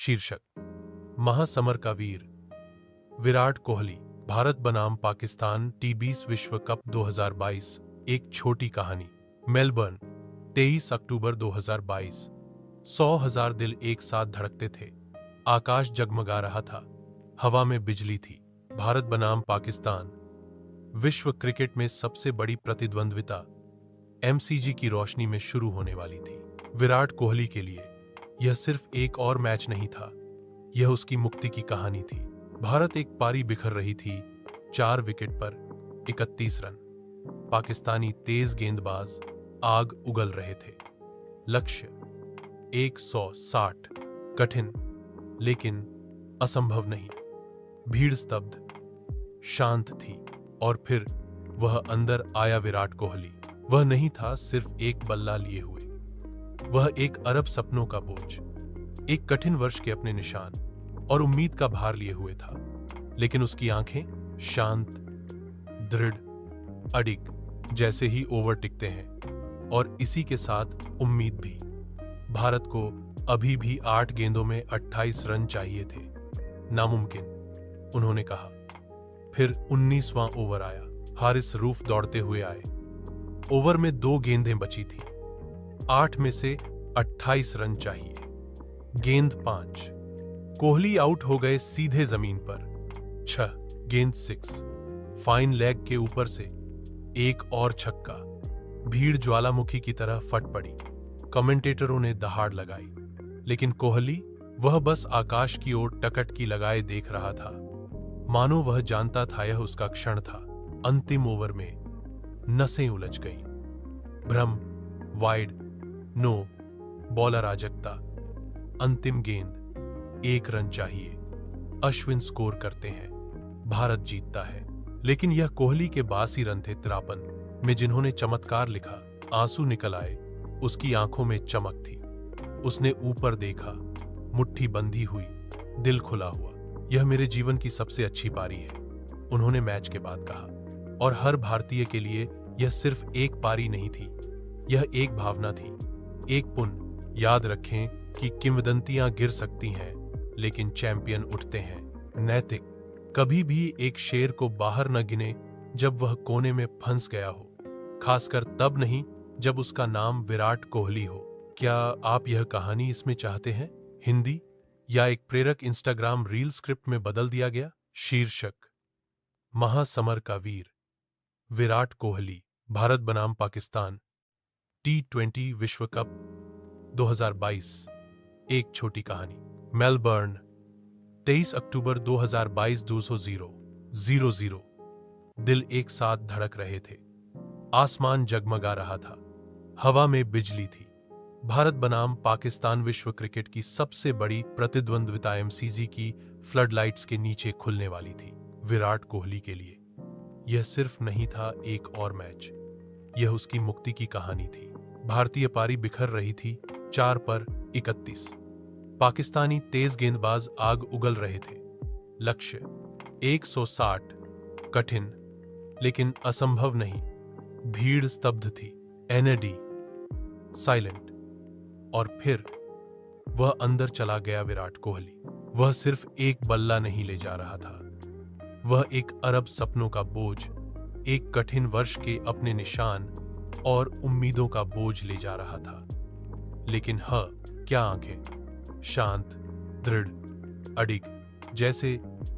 शीर्षक महासमर का वीर विराट कोहली। भारत बनाम पाकिस्तान टी20 विश्व कप 2022। एक छोटी कहानी। मेलबर्न 23 अक्टूबर 2022। 100,000 दिल एक साथ धड़कते थे। आकाश जगमगा रहा था, हवा में बिजली थी। भारत बनाम पाकिस्तान। विश्व क्रिकेट में सबसे बड़ी प्रतिद्वंद्विता एमसीजी की रोशनी में शुरू होने वाली थी। विराट कोहली के लिए यह सिर्फ एक और मैच नहीं था, यह उसकी मुक्ति की कहानी थी। भारत एक पारी बिखर रही थी, 4 विकेट पर 31 रन। पाकिस्तानी तेज गेंदबाज आग उगल रहे थे। लक्ष्य 160, कठिन लेकिन असंभव नहीं। भीड़ स्तब्ध, शांत थी। और फिर वह अंदर आया विराट कोहली। वह नहीं था सिर्फ एक बल्ला लिए हुए, वह एक अरब सपनों का बोझ, एक कठिन वर्ष के अपने निशान और उम्मीद का भार लिए हुए था। लेकिन उसकी आंखें शांत, दृढ़, अडिग, जैसे ही ओवर टिकते हैं। और इसी के साथ उम्मीद भी। भारत को अभी भी 8 गेंदों में 28 रन चाहिए थे। नामुमकिन, उन्होंने कहा। फिर 19वां ओवर आया। हारिस रूफ दौड़ते हुए आए। ओवर में 2 गेंदें बची थी। 8 में से 28 रन चाहिए। गेंद 5। कोहली आउट हो गए सीधे जमीन पर। 6 गेंद 6। फाइन लेग के ऊपर से एक और छक्का। भीड़ ज्वालामुखी की तरह फट पड़ी। कमेंटेटरों ने दहाड़ लगाई, लेकिन कोहली वह बस आकाश की ओर टकटकी लगाए देख रहा था, मानो वह जानता था यह उसका क्षण था। अंतिम ओवर में नसें उलझ गईं। भ्रम, वाइड, नो, बॉलर अराजकता। अंतिम गेंद, 1 रन चाहिए। अश्विन स्कोर करते हैं, भारत जीतता है। लेकिन यह कोहली के 82 रन थे 53 में, जिन्होंने चमत्कार लिखा। आंसू निकल आए, उसकी आंखों में चमक थी। उसने ऊपर देखा, मुट्ठी बंधी हुई, दिल खुला हुआ। यह मेरे जीवन की सबसे अच्छी पारी है, उन्होंने मैच के बाद कहा। और हर भारतीय के लिए यह सिर्फ एक पारी नहीं थी, यह एक भावना थी, एक पुण्य। याद रखें कि किंवदंतियां गिर सकती हैं, लेकिन चैंपियन उठते हैं। नैतिक, कभी भी एक शेर को बाहर न गिने जब वह कोने में फंस गया हो, खासकर तब नहीं जब उसका नाम विराट कोहली हो। क्या आप यह कहानी इसमें चाहते हैं? हिंदी या एक प्रेरक इंस्टाग्राम रील स्क्रिप्ट में बदल दिया गया? शीर्षक महासमर का वीर विराट कोहली। भारत बनाम पाकिस्तान T20 विश्व कप 2022। एक छोटी कहानी। मेलबर्न 23 अक्टूबर 2022। 2:00 दिल एक साथ धड़क रहे थे। आसमान जगमगा रहा था, हवा में बिजली थी। भारत बनाम पाकिस्तान विश्व क्रिकेट की सबसे बड़ी प्रतिद्वंद्विता एमसीजी की फ्लडलाइट्स के नीचे खुलने वाली थी। विराट कोहली के लिए यह सिर्फ नहीं था एक और मैच, यह उसकी मुक्ति की कहानी थी। भारतीय पारी बिखर रही थी, 4 पर 31। पाकिस्तानी तेज गेंदबाज आग उगल रहे थे। लक्ष्य 160, कठिन लेकिन असंभव नहीं। भीड़ स्तब्ध थी, एनडी साइलेंट। और फिर वह अंदर चला गया विराट कोहली। वह सिर्फ एक बल्ला नहीं ले जा रहा था, वह एक अरब सपनों का बोझ, एक कठिन वर्ष के अपने निशान और उम्मीदों का बोझ ले जा रहा था। लेकिन क्या आंखें, शांत, दृढ़, अडिग,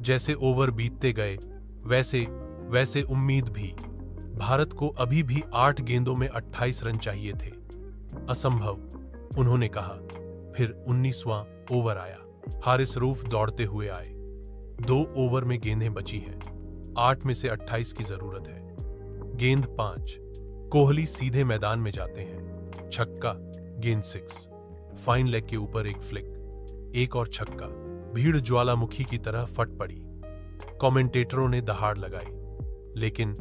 जैसे ओवर बीतते गए वैसे उम्मीद भी। भारत को अभी भी 8 गेंदों में 28 रन चाहिए थे। असंभव, उन्होंने कहा। फिर 19वां ओवर आया। हारिस रूफ दौड़ते हुए आए। 2 ओवर में गेंदें बची हैं, 8 में से 28 की जरूरत है। गेंद 5। कोहली सीधे मैदान में जाते हैं। छक्का, गेंद 6। फाइन लेग के ऊपर एक फ्लिक, एक और छक्का। भीड़ ज्वालामुखी की तरह फट पड़ी। कमेंटेटरों ने दहाड़ लगाई, लेकिन